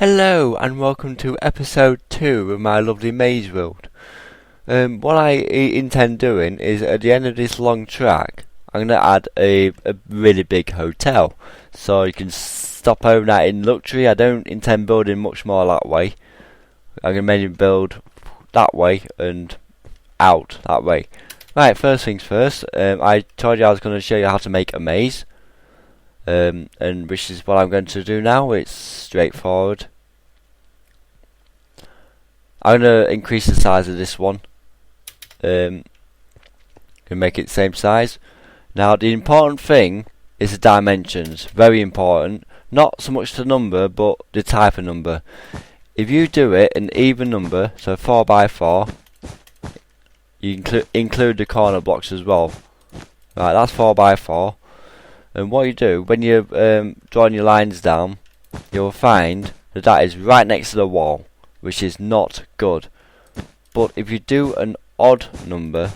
Hello and welcome to episode 2 of my lovely maze world. What I intend doing is at the end of this long track I'm going to add a really big hotel so you can stop overnight in luxury. I don't intend building much more that way. I'm going to mainly build that way and out that way. Right, first things first, I told you I was going to show you how to make a maze. And which is what I'm going to do now. It's straightforward. I'm going to increase the size of this one. Can make it the same size. Now the important thing is the dimensions. Very important. Not so much the number, but the type of number. If you do it an even number, so 4 by 4, you include the corner blocks as well. Right, that's 4 by 4. And what you do when you're drawing your lines down, you'll find that that is right next to the wall, which is not good. But if you do an odd number,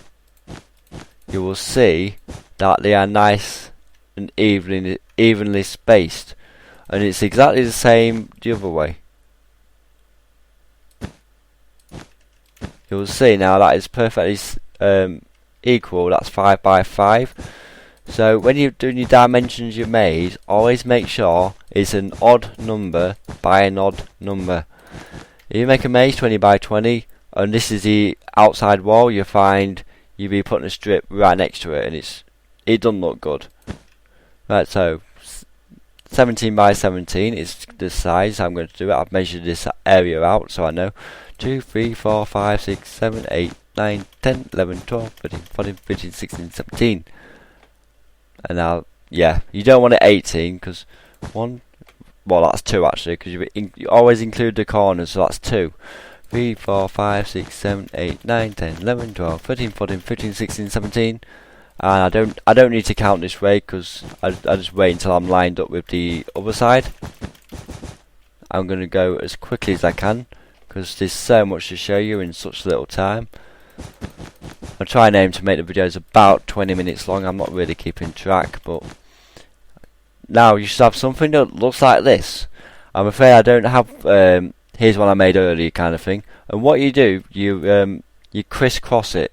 you will see that they are nice and evenly spaced, and it's exactly the same the other way. You will see now that is perfectly equal. That's 5 by 5. So when you're doing your dimensions you made, always make sure it's an odd number by an odd number. If you make a maze 20 by 20 and this is the outside wall, you find you'll be putting a strip right next to it and it doesn't look good. Right, so 17 by 17 is the size I'm going to do it. I've measured this area out so I know. 2, 3, 4, 5, 6, 7, 8, 9, 10, 11, 12, 13, 14, 15, 16, 17. And now, yeah, you don't want it 18 because that's 2 actually, because you always include the corners, so that's 2. 3, 4, 5, 6, 7, 8, 9, 10, 11, 12, 13, 14, 15, 16, 17. And I don't need to count this way because I just wait until I'm lined up with the other side. I'm going to go as quickly as I can because there's so much to show you in such little time. I'll try and aim to make the videos about 20 minutes long. I'm not really keeping track, but now you should have something that looks like this. I'm afraid I don't have here's one I made earlier kind of thing. And what you do, you crisscross it.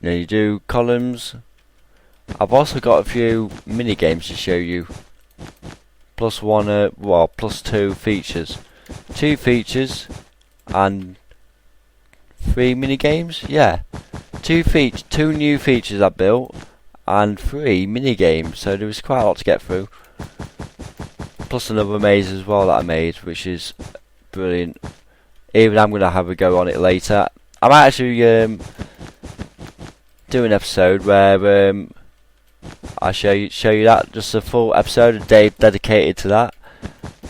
Then you do columns. I've also got a few mini games to show you. Plus 2 features. 2 features and 3 mini games. Yeah, 2 new features I built and 3 mini games. So there was quite a lot to get through. Plus another maze as well that I made, which is brilliant. Even I'm gonna have a go on it later. I might actually do an episode where I show you that, just a full episode, a day dedicated to that.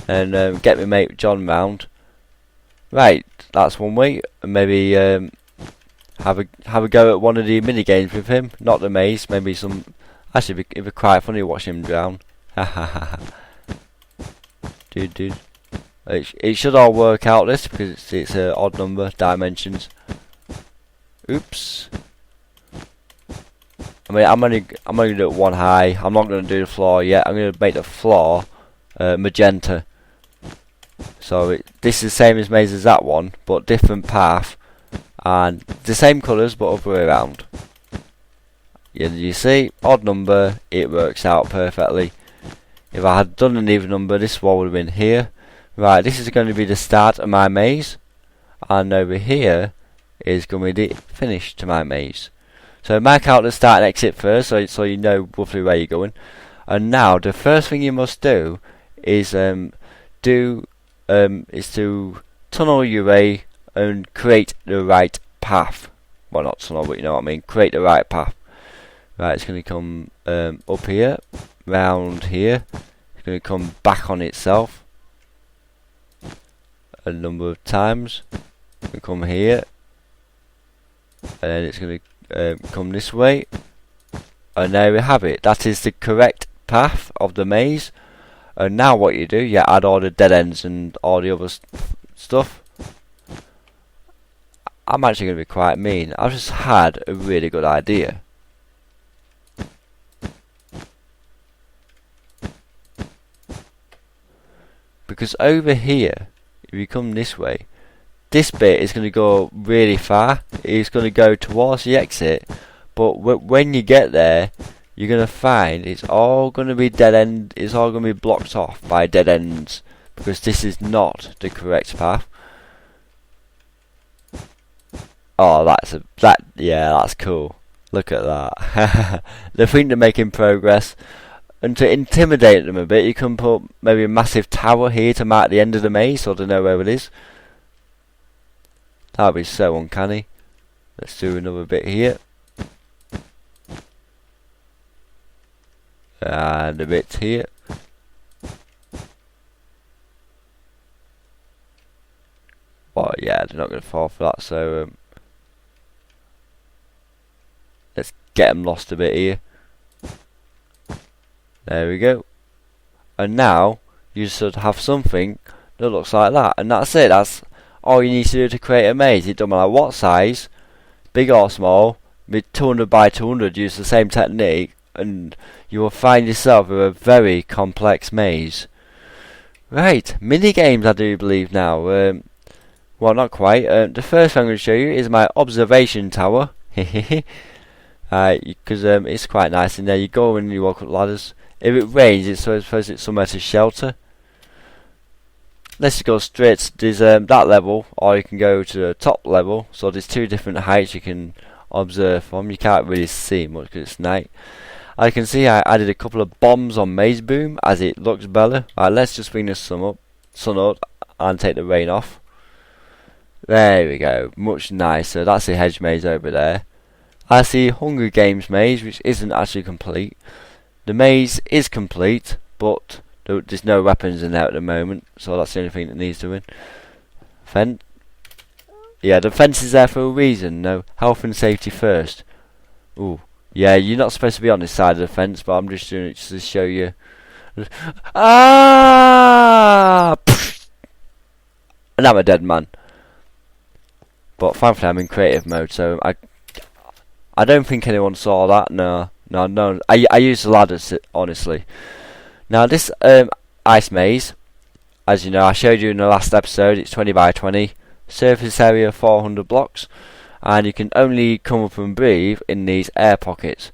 And get my mate John round. Right, that's one way. And maybe have a go at one of the mini games with him. Not the maze, maybe some. Actually, it'd be quite funny watching him drown. Ha ha ha. Dude. It should all work out this because it's an odd number dimensions. Oops. I mean, I'm only gonna do it one high. I'm not gonna do the floor yet. I'm gonna make the floor magenta. So this is the same as maze as that one, but different path, and the same colours but other way around. Yeah, you see, odd number, it works out perfectly. If I had done an even number, this wall would have been here. Right, this is going to be the start of my maze, and over here is going to be the finish to my maze. So mark out the start and exit first, so you know roughly where you're going. And now the first thing you must do is to tunnel your way and create the right path. Well, not tunnel, but you know what I mean. Create the right path. Right, it's going to come up here, round here. It's going to come back on itself a number of times. It's going to come here, and then it's going to come this way. And there we have it. That is the correct path of the maze. And now what you do, you add all the dead ends and all the other stuff. I'm actually going to be quite mean. I've just had a really good idea. because over here, if you come this way, this bit is going to go really far. It's going to go towards the exit, but when you get there, you're going to find it's all going to be dead end. It's all going to be blocked off by dead ends, because this is not the correct path. Oh, that's cool. Look at that. They think they're making progress. And to intimidate them a bit, you can put maybe a massive tower here to mark the end of the maze, so they know where it is. That would be so uncanny. Let's do another bit here. And a bit here. Well, yeah, they're not going to fall for that, so let's get them lost a bit here. There we go. And now you should have something that looks like that, and that's it. That's all you need to do to create a maze. It doesn't matter what size, big or small. With 200 by 200, use the same technique, and you will find yourself with a very complex maze. Right, mini games I do believe now. Well, not quite. The first thing I'm going to show you is my observation tower. Because it's quite nice in there. You go and you walk up ladders. If it rains, it's supposed it's somewhere to shelter. Let's go straight to that level, or you can go to the top level. So there's two different heights you can observe from. You can't really see much because it's night. I can see I added a couple of bombs on Maze Boom as it looks better. Right, let's just bring the sun up and take the rain off. There we go, much nicer. That's the hedge maze over there. I see Hunger Games maze, which isn't actually complete. The maze is complete, but there's no weapons in there at the moment, so that's the only thing that needs doing. Fence. Yeah, the fence is there for a reason. No, health and safety first. Ooh, yeah, you're not supposed to be on this side of the fence, but I'm just doing it just to show you. Ah! And I'm a dead man. But thankfully I'm in creative mode, so I don't think anyone saw that. No. I used the ladders, honestly. Now this ice maze, as you know, I showed you in the last episode. It's 20 by 20, surface area 400 blocks, and you can only come up and breathe in these air pockets.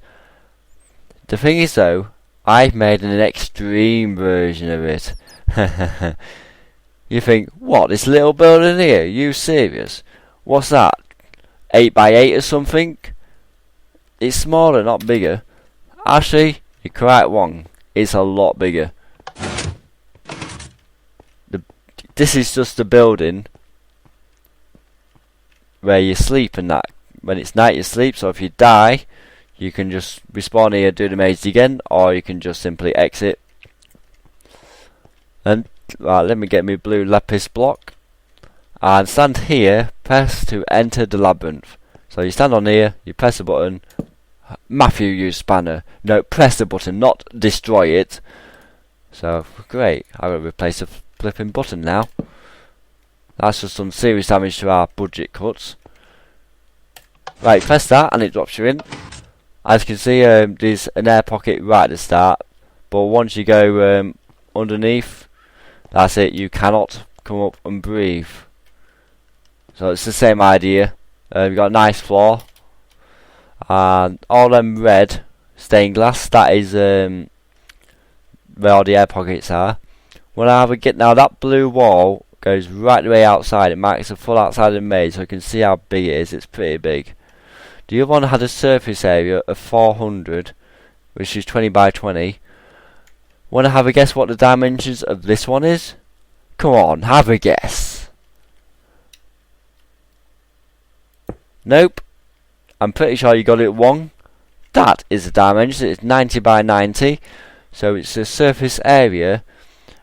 The thing is though, I've made an extreme version of it. You think, what, this little building here? You serious? What's that? 8 by 8 or something? It's smaller, not bigger. Actually, you're quite wrong. It's a lot bigger. This is just a building where you sleep and that. When it's night you sleep, so if you die, you can just respawn here, do the maze again, or you can just simply exit. And right, let me get my blue lapis block. And stand here, press to enter the labyrinth. So you stand on here, you press the button. Matthew used spanner. No, press the button, not destroy it. So, great. I've got to replace the flipping button now. That's just some serious damage to our budget cuts. Right, press that and it drops you in. As you can see, there's an air pocket right at the start. But once you go underneath, that's it. You cannot come up and breathe. So it's the same idea. You've got a nice floor. And all them red stained glass, that is where all the air pockets are. When I have a get now, that blue wall goes right the way outside. It marks the full outside of the maze, so you can see how big it is. It's pretty big. The other one had a surface area of 400, which is 20 by 20. Want to have a guess what the dimensions of this one is? Come on, have a guess. Nope. I'm pretty sure you got it wrong. That is the dimension. It's 90 by 90. So it's a surface area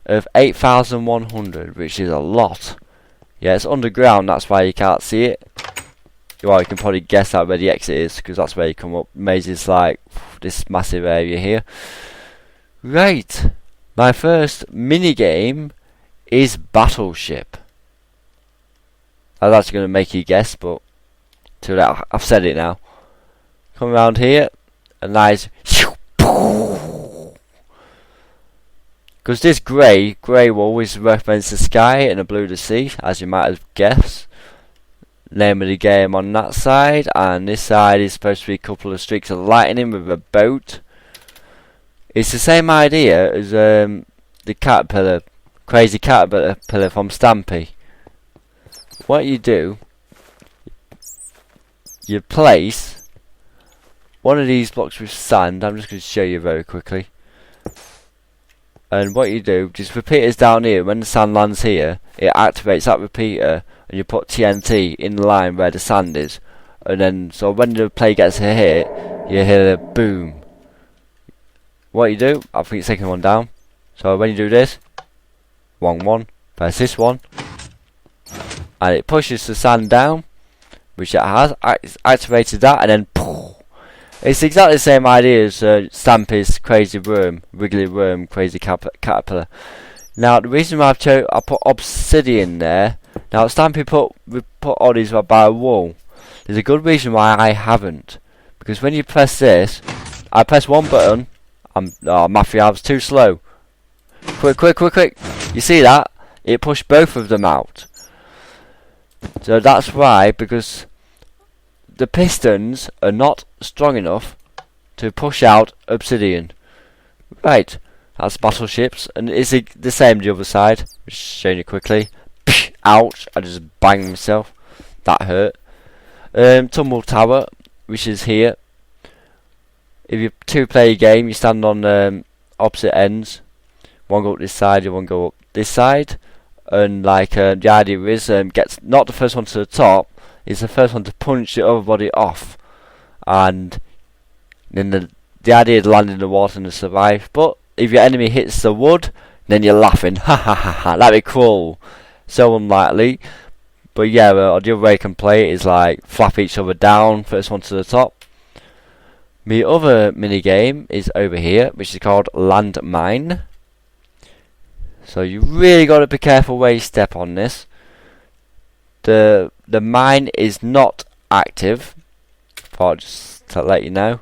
of 8,100, which is a lot. Yeah, it's underground, that's why you can't see it. Well, you can probably guess out where the exit is, because that's where you come up. Maze is like this massive area here. Right. My first mini game is Battleship. I was actually going to make you guess, but too late. I've said it now. Come around here, a nice good Because this grey wall is represents the sky and the blue the sea, as you might have guessed. Name of the game on that side, and this side is supposed to be a couple of streaks of lightning with a boat. It's the same idea as the caterpillar, crazy caterpillar from Stampy. What you do, you place one of these blocks with sand. I'm just going to show you very quickly. And what you do, just repeat this down here. When the sand lands here, it activates that repeater, and you put TNT in the line where the sand is. And then, so when the player gets a hit, you hear the boom. What you do, I think it's taking one down. So when you do this, wrong one, press this one, and it pushes the sand down, which it has. It's activated that, and then poof. It's exactly the same idea as Stampy's crazy worm, wiggly worm, crazy caterpillar. Now the reason why I put obsidian there. Now Stampy put all these by a wall. There's a good reason why I haven't, because when you press this, I press one button. Oh, Matthew, I was too slow. Quick! You see that? It pushed both of them out. So that's why, because the pistons are not strong enough to push out obsidian. Right, that's battleships, and it's the same the other side. Just showing you quickly. Ouch! I just banged myself. That hurt. Tumble tower, which is here. If you two-player game, you stand on opposite ends. One go up this side, the one go up this side, and like the idea is, gets not the first one to the top. It's the first one to punch the other body off, and then the idea is to land in the water and to survive. But if your enemy hits the wood, then you're laughing. Ha ha ha ha! That'd be cool. So unlikely, but yeah, the other way you can play it is like flap each other down, first one to the top. The other mini game is over here, which is called Landmine. So you really got to be careful where you step on this. The mine is not active. I'll just to let you know.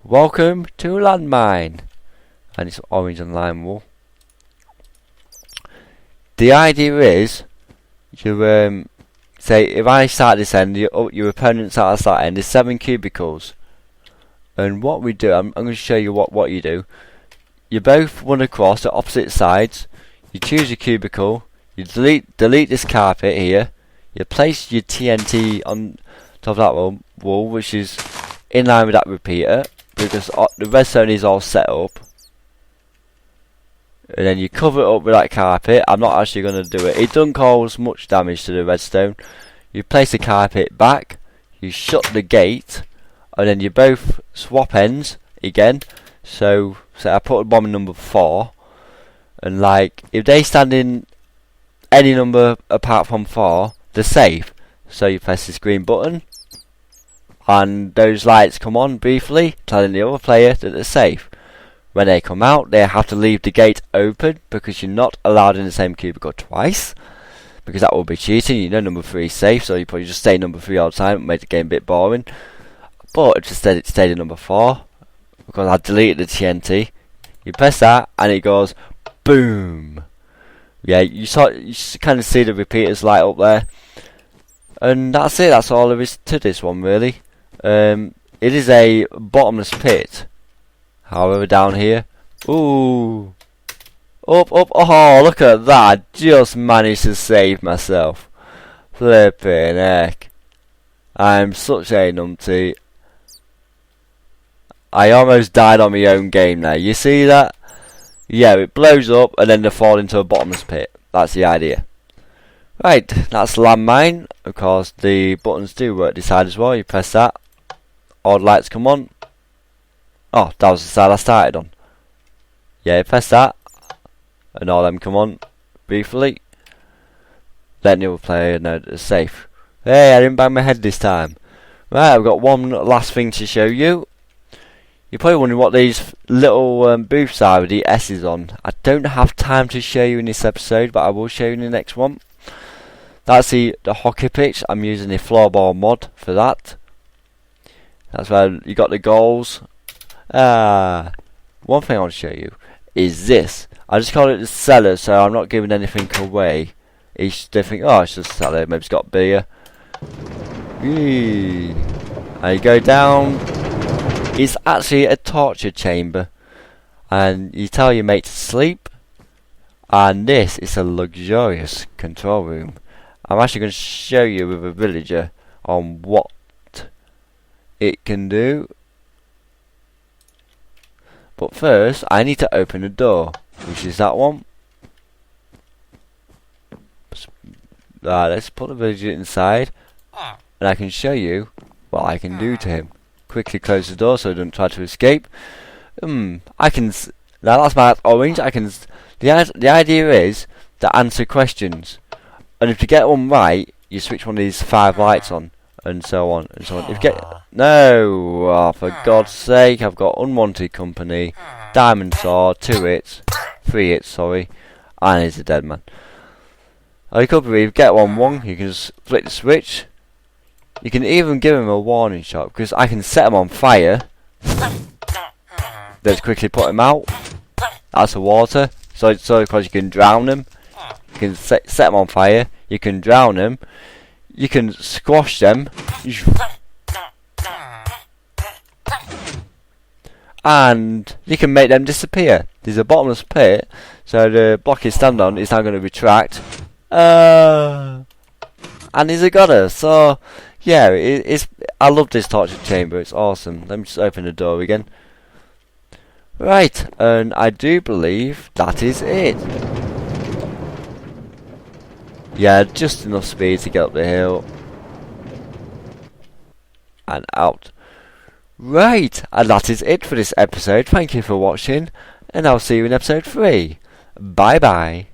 Welcome to Landmine, and it's orange and lime wool. The idea is, you say if I start this end, your opponent starts that end. There's 7 cubicles, and what we do, I'm going to show you what you do. You both run across the opposite sides. You choose a cubicle. You delete this carpet here. You place your TNT on top of that wall, which is in line with that repeater, because the redstone is all set up. And then you cover it up with that carpet. I'm not actually going to do it. It doesn't cause much damage to the redstone. You place the carpet back. You shut the gate, and then you both swap ends again. So I put a bomb in number 4, and like if they stand in any number apart from 4, they're safe. So you press this green button, and those lights come on briefly, telling the other player that they're safe. When they come out, they have to leave the gate open, because you're not allowed in the same cubicle twice, because that will be cheating. You know number 3 is safe, so you probably just stay number 3 all the time. It made the game a bit boring. But instead it stayed in number 4, because I deleted the TNT. You press that, and it goes boom. Yeah, you kind of see the repeaters light up there, and that's it. That's all there is to this one, really. It is a bottomless pit. However, down here, ooh, up, oh, look at that! I just managed to save myself. Flipping heck! I'm such a numpty. I almost died on my own game there. You see that? Yeah, it blows up and then they fall into a bottomless pit. That's the idea. Right, that's Landmine. Of course, the buttons do work this side as well. You press that, all the lights come on. Oh, that was the side I started on. Yeah, you press that, and all them come on briefly. Letting the other player know that it's safe. Hey, I didn't bang my head this time. Right, I've got one last thing to show you. You're probably wondering what these little booths are with the S's on. I don't have time to show you in this episode, but I will show you in the next one. That's the hockey pitch. I'm using the floorball mod for that. That's where you got the goals. One thing I want to show you is this. I just call it the cellar, so I'm not giving anything away. They think, oh, it's just a cellar, maybe it's got beer. Eee. And you go down. It's actually a torture chamber. And you tell your mate to sleep. And this is a luxurious control room. I'm actually going to show you with a villager on what it can do. But first, I need to open the door, which is that one. Let's put the villager inside, and I can show you what I can do to him. Quickly close the door so he doesn't try to escape. I can. Now that's my orange. I can. The idea is to answer questions, and if you get one right, you switch one of these 5 lights on, and so on and so on. If you get for God's sake, I've got unwanted company, diamond sword, 2 hits, 3 hits, sorry, and he's a dead man. Or you could believe, get one, you can just flick the switch. You can even give him a warning shot, because I can set him on fire. Let's quickly put him out. That's the water. So because you can drown him. You can set them on fire. You can drown them. You can squash them. And you can make them disappear. There's a bottomless pit, so the block you stand on is now going to retract. And he's a goddess. So yeah, I love this torture chamber. It's awesome. Let me just open the door again. Right, and I do believe that is it. Yeah, just enough speed to get up the hill. And out. Right, and that is it for this episode. Thank you for watching, and I'll see you in episode 3. Bye bye.